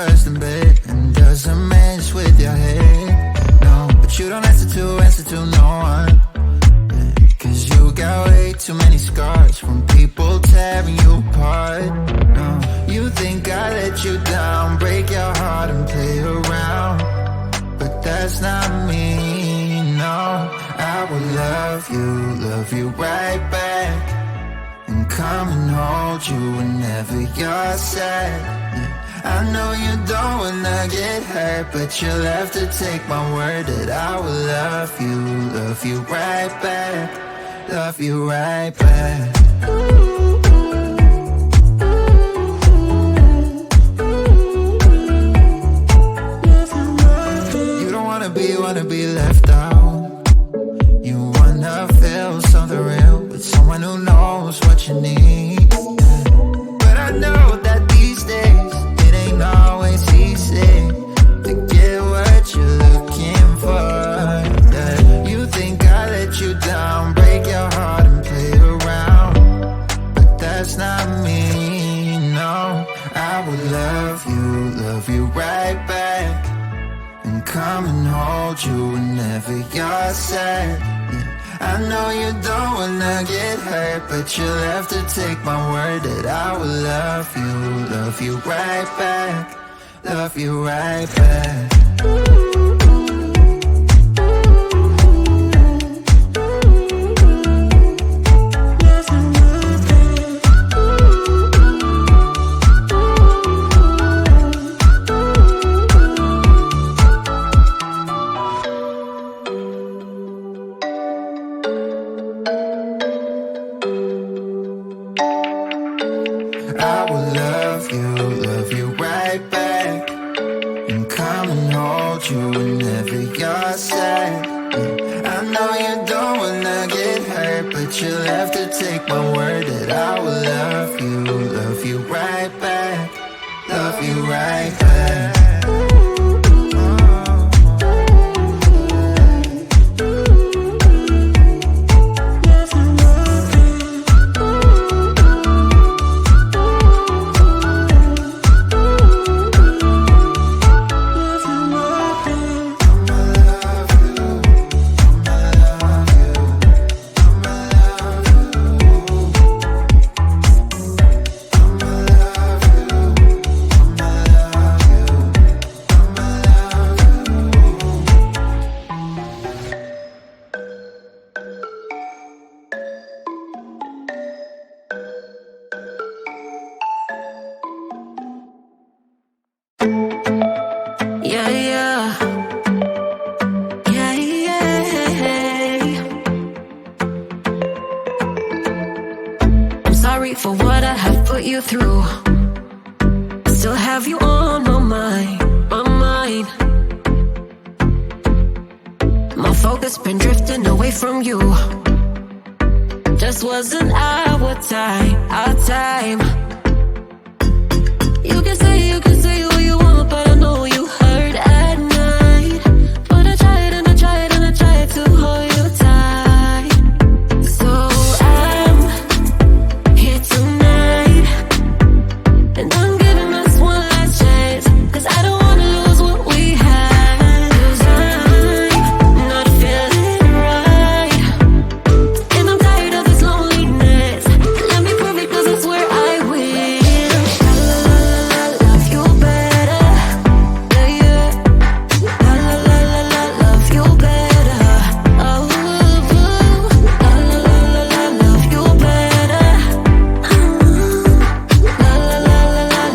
first in bed and doesn't mess with your head. No, but you don't answer to no one. Cause you got way too many scars from people tearing you apart. No, you think I let you down, break your heart and play around, but that's not me, no. I will love you right back, and come and hold you whenever you're sad. I know you don't wanna get hurt, but you'll have to take my word that I will love you right back, love you right back. You don't wanna be left out. You wanna feel something real with someone who knows what you need. But I know that these days it ain't always easy to get what you're looking for. Yeah. You think I let you down, break your heart and play around, but that's not me, no. I will love you right back, and come and hold you whenever you're sad. Yeah. I know you don't wanna get hurt, but you'll have to take my word that I will love you right back, love you right back. I will love you right back, and come and hold you whenever you're sad. Yeah. I know you don't wanna get hurt, but you'll have to take my word that I will love you right back, love you right back. For what I have put you through, still have you on my mind. My focus been drifting away from you. Just wasn't our time. You can say what you want, but I know you hurt at night. But I tried and I tried and I tried to hold you tight. So I'm here tonight, and I'm giving us one last chance, 'cause I don't wanna lose what we had. 'Cause I'm not feeling right, and I'm tired of this loneliness. Let me prove it, 'cause I swear I will. Love you better, yeah. Love you better. Oh, love you better.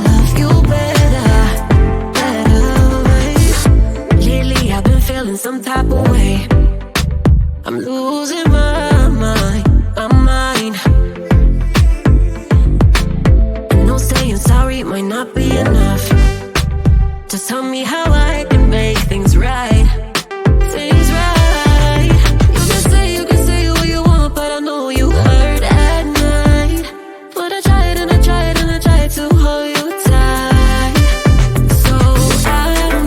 Love you better, Lately I've been feeling some type of way. I'm losing my mind. I know saying sorry might not be enough. Just tell me how I can make things right. You can say what you want, but I know you hurt at night. But I tried and I tried and I tried to hold you tight. So I'm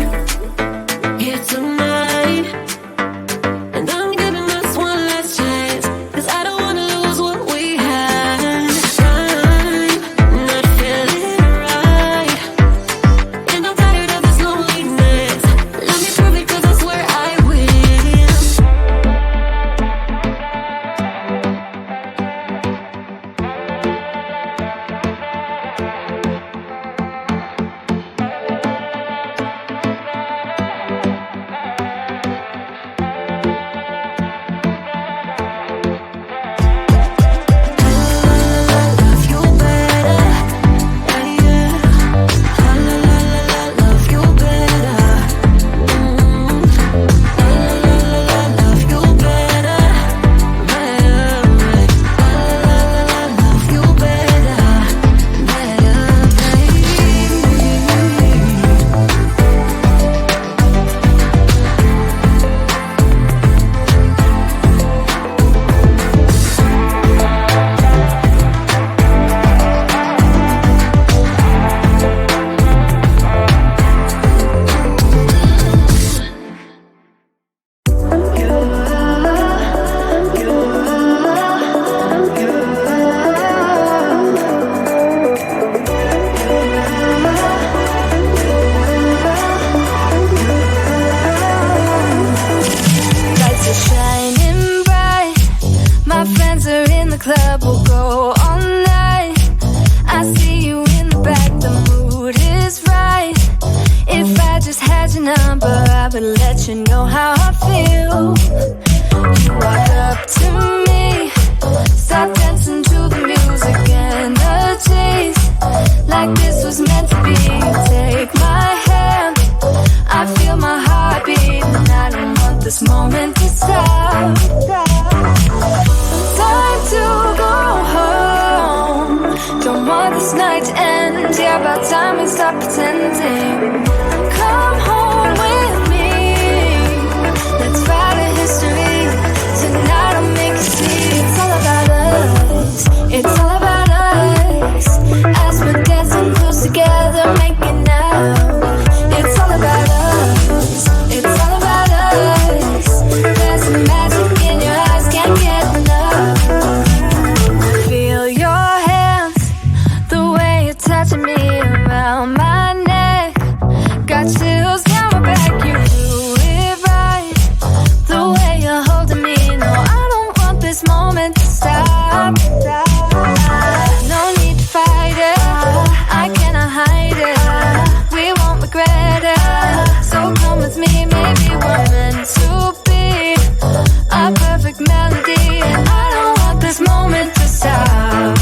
here tonight, and I'm giving us one last let you know how I feel. You walk up to me, start dancing to the music and the taste, like this was meant to be. Take my hand, I feel my heart beat, and I don't want this moment to stop. Time to go home, don't want this night to end. Yeah, about time we stop pretending. Come home with me, let's write a history. Tonight I'll make you see. It's all about us, it's all about us. As we're dancing close together, making out. It's all about us, it's all about us. There's some magic in your eyes, can't get enough. Feel your hands, the way you're touching me around my neck. Got chills down my back, you do it right. The way you're holding me, no, I don't want this moment to stop. No need to fight it, I cannot hide it. We won't regret it, so come with me, maybe we're meant to be. A perfect melody, and I don't want this moment to stop.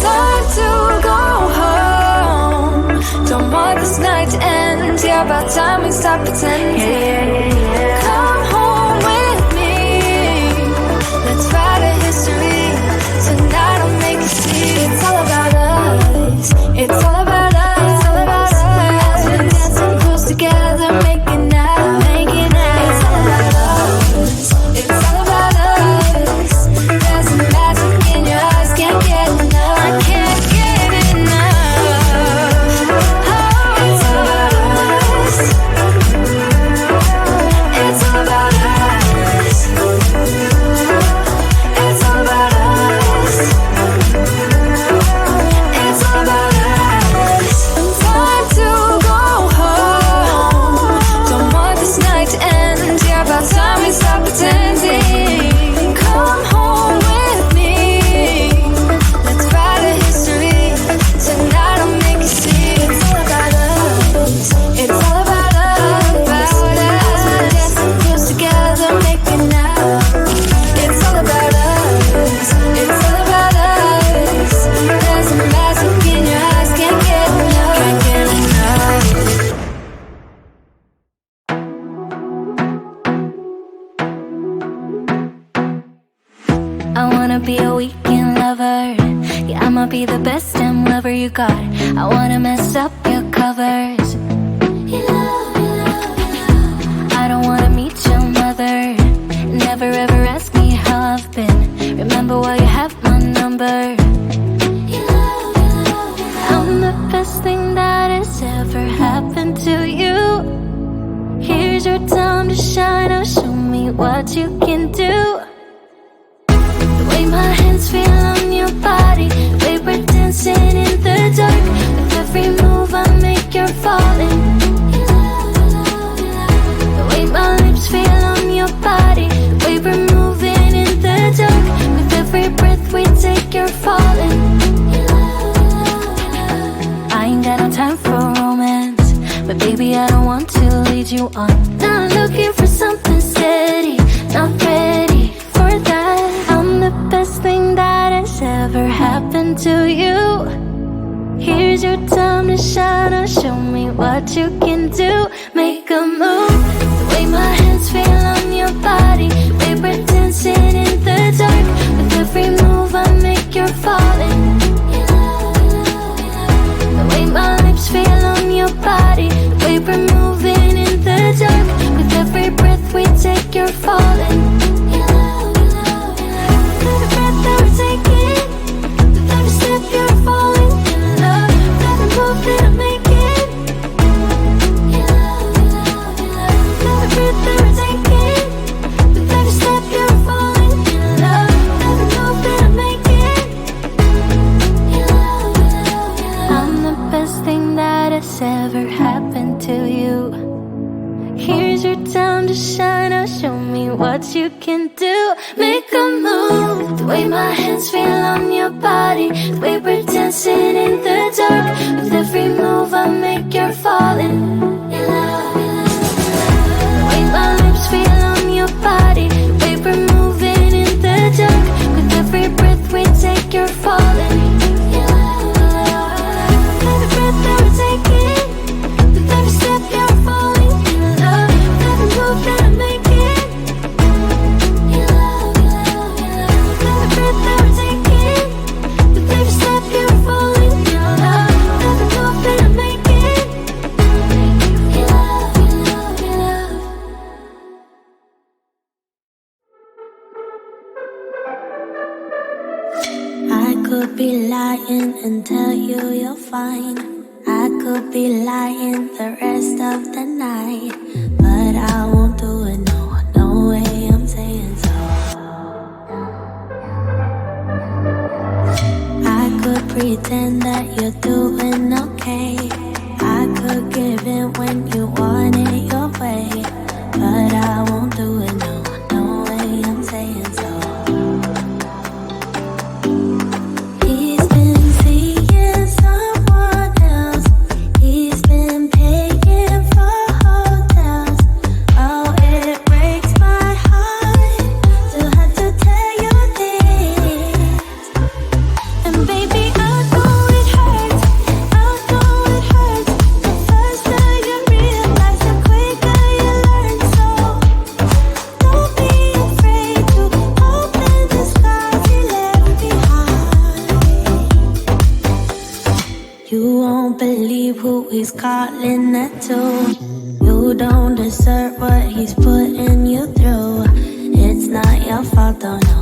Time to go home, don't want this night to end. Yeah, about time we stop pretending. Come home with me, let's write a history. Tonight I'll make you see. It's all about us, it's all about us, it's all about us. As we're dancing close together, making out, making out. It's all about us, it's all about us. There's some magic in your eyes, can't get enough. I can't get enough. Oh, it's all about us, it's all about us. It's all about us, it's all about us. Time to go home, don't want this night to end. Yeah, about time we stop pretending. Come home with me, let's write a history. Tonight I'll make you see. It's all about us, it's all about us, about us. As we're dancing close together, making out. It's all about us, it's all about us. There's some magic in your eyes, can't get enough, can't get enough. I wanna be a weekend lover. Yeah, I'ma be the best damn lover you got. I wanna mess up your covers. I don't wanna meet your mother. Never ever ask me how I've been. Remember why you have my number. I'm the best thing that has ever happened to you. Here's your time to shine. Now show me what you can do. The way my hands feel on your body, the way we're dancing in the dark. With every move I make, you're falling. The way my lips feel on your body, the way we're moving in the dark. With every breath we take, you're falling. I ain't got no time for romance, but baby I don't want to lead you on. Not looking for something steady, not ready for that. I'm the best thing that has ever happened to you. Here's your time to shine. Now show me what you can do. Make a move. The way my hands feel on your body, the way we're dancing in the dark. With every move I make, you're falling. The way my lips feel on your body, the way we're moving in the dark. With every breath we take, you're falling. Every breath that we're taking, with every step you're falling in love. With every move that I'm making, every breath that we're taking, with every step you're falling in love. With every move that I'm making, I'm the best thing that has ever happened to you. Here's your time to shine. Now show me what you can do. Make a move. The way my hands feel on your body, the way we're dancing in the dark. With every move I make, you're falling in love. lying and tell you you're fine. I could be lying the rest of the night, but I won't do it, no, no way I'm saying so. I could pretend that you're doing okay. I could give in when you want it your way, but I won't do it, no, no way I'm saying so. He's been seeing someone else. He's been paying for hotels. Oh, it breaks my heart to have to tell you this. And baby, I know it hurts. I know it hurts. The faster you realize, the quicker you learn. So don't be afraid to open the scars you left behind. You won't believe who he's calling that to. You don't deserve what he's putting you through. It's not your fault, though, no.